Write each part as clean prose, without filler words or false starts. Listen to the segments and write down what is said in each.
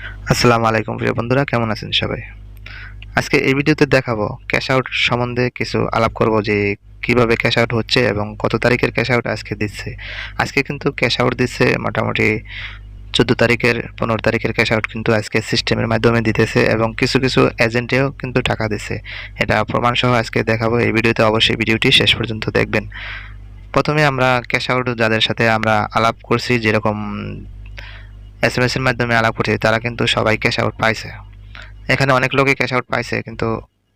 আসসালামু আলাইকুম প্রিয় বন্ধুরা, কেমন আছেন সবাই? আজকে এই ভিডিওতে দেখাবো ক্যাশ আউট সম্বন্ধে কিছু আলাপ করব যে কিভাবে ক্যাশ আউট হচ্ছে এবং কত তারিখের ক্যাশ আউট আজকে দিচ্ছে। আজকে কিন্তু ক্যাশ আউট দিচ্ছে মোটামুটি 14 তারিখের 15 তারিখের ক্যাশ আউট কিন্তু আজকে সিস্টেমের মাধ্যমে দিতেছে এবং কিছু এজেন্টেও কিন্তু টাকা দিচ্ছে। এটা প্রমাণ সহ আজকে দেখাবো। এই ভিডিওতে অবশ্যই ভিডিওটি শেষ পর্যন্ত দেখবেন। প্রথমে আমরা ক্যাশ আউট যাদের সাথে আমরা আলাপ করছি, যেরকম এসএমএস এর মাধ্যমে আলাপ করছি, তারা কিন্তু সবাই ক্যাশ আউট পাইছে। এখানে অনেক লোকই ক্যাশ আউট পাইছে, কিন্তু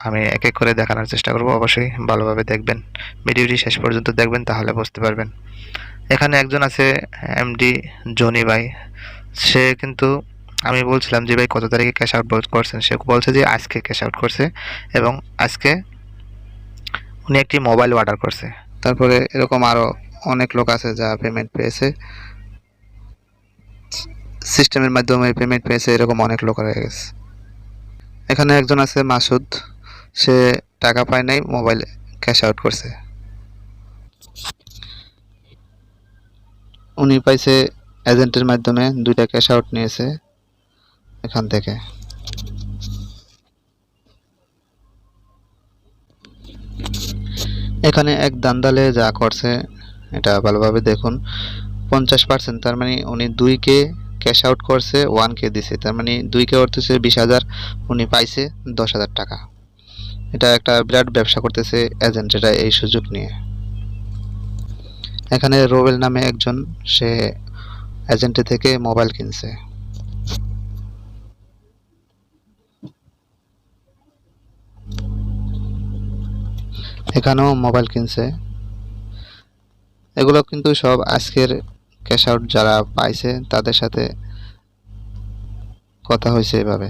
আমি এক এক করে দেখানোর চেষ্টা করব। অবশ্যই ভালোভাবে দেখবেন, ভিডিওটি শেষ পর্যন্ত দেখবেন, তাহলে বুঝতে পারবেন। এখানে একজন আছে এমডি জনি ভাই। সে কিন্তু, আমি বলছিলাম যে ভাই কত তারিখে ক্যাশ আউট করছেন, সে বলছে যে আজকে ক্যাশ আউট করছে এবং আজকে উনি একটি মোবাইল অর্ডার করছে। তারপরে এরকম আরও অনেক লোক আছে যা পেমেন্ট পেয়েছে, সিস্টেমের মাধ্যমে পেমেন্ট পেয়েছে, এরকম অনেক লোক রয়ে গেছে। এখানে একজন আছে মাসুদ, সে টাকা পায় নাই, মোবাইল ক্যাশ আউট করছে। উনি পাইছে এজেন্টের মাধ্যমে, 2টা ক্যাশ আউট নিয়েছে এখান থেকে। এখানে এক দান্দালে যা করছে এটা ভালোভাবে দেখুন। 50%, তার মানে উনি 2কে ক্যাশ আউট করছে, 1কে দিছে, তার মানে 2কে অর্থ হচ্ছে 20,000, উনি পাইছে 10,000 টাকা। এটা একটা বিরাট ব্যবসা করতেছে এজেন্ট, এটা এই সুযোগ নিয়ে। এখানে রোবেল নামে একজন, সে এজেন্টের থেকে মোবাইল কিনছে। এখানেও মোবাইল কিনছে। এগুলো কিন্তু সব আজকের ক্যাশ আউট যারা পাইছে তাদের সাথে কথা হয়েছে এভাবে।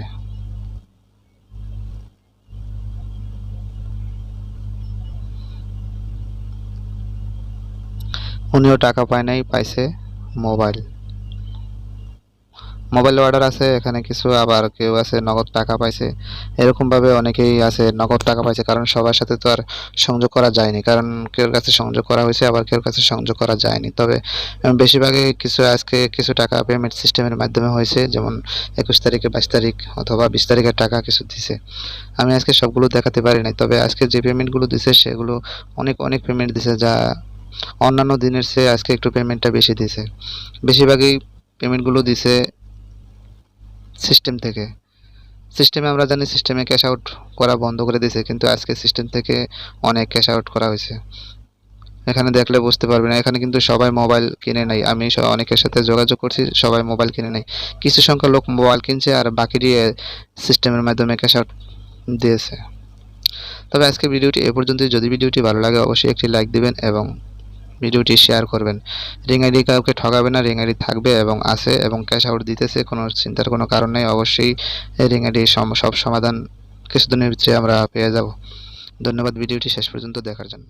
উনিও টাকা পায় নাই, পাইছে মোবাইল। মোবাইল অর্ডার আছে এখানে কিছু, আবার কেউ আছে নগদ টাকা পাইছে। এরকমভাবে অনেকেই আছে নগদ টাকা পাইছে, কারণ সবার সাথে তো আর সংযোগ করা যায়নি, কারণ কেউর কাছে সংযোগ করা হয়েছে, আবার কেউর কাছে সংযোগ করা যায়নি। তবে বেশিরভাগই কিছু আজকে কিছু টাকা পেমেন্ট সিস্টেমের মাধ্যমে হয়েছে, যেমন 21 তারিখে, 22 তারিখ অথবা 20 তারিখের টাকা কিছু দিছে। আমি আজকে সবগুলো দেখাতে পারি নাই, তবে আজকে যে পেমেন্টগুলো দিছে সেগুলো অনেক অনেক পেমেন্ট দিছে, যা অন্যান্য দিনের চেয়ে আজকে একটু পেমেন্টটা বেশি দিছে। বেশিরভাগই পেমেন্টগুলো দিছে সিস্টেম থেকে। সিস্টেমে আমরা জানি সিস্টেমে ক্যাশ আউট করা বন্ধ করে দিয়েছে, কিন্তু আজকে সিস্টেম থেকে অনেক ক্যাশ আউট করা হয়েছে। এখানে দেখলে বুঝতে পারবেন, এখানে কিন্তু সবাই মোবাইল কিনে নাই। আমি অনেকের সাথে যোগাযোগ করছি, সবাই মোবাইল কিনে নাই। কিছু সংখ্যক লোক মোবাইল কিনছে আর বাকিটি সিস্টেমের মাধ্যমে ক্যাশ আউট দিয়েছে। তবে আজকে ভিডিওটি এ পর্যন্তই। যদি ভিডিওটি ভালো লাগে অবশ্যই একটি লাইক দিবেন এবং ভিডিওটি শেয়ার করবেন। রিং আইডি কাউকে ঠকাবে না, রিং আইডি থাকবে এবং আছে এবং ক্যাশ আউট দিতেছে, কোনো চিন্তার কোনো কারণ নেই। অবশ্যই রিং আইডি সব সমাধান কিছুদিনের ভিতরে আমরা পেয়ে যাব। ধন্যবাদ ভিডিওটি শেষ পর্যন্ত দেখার জন্য।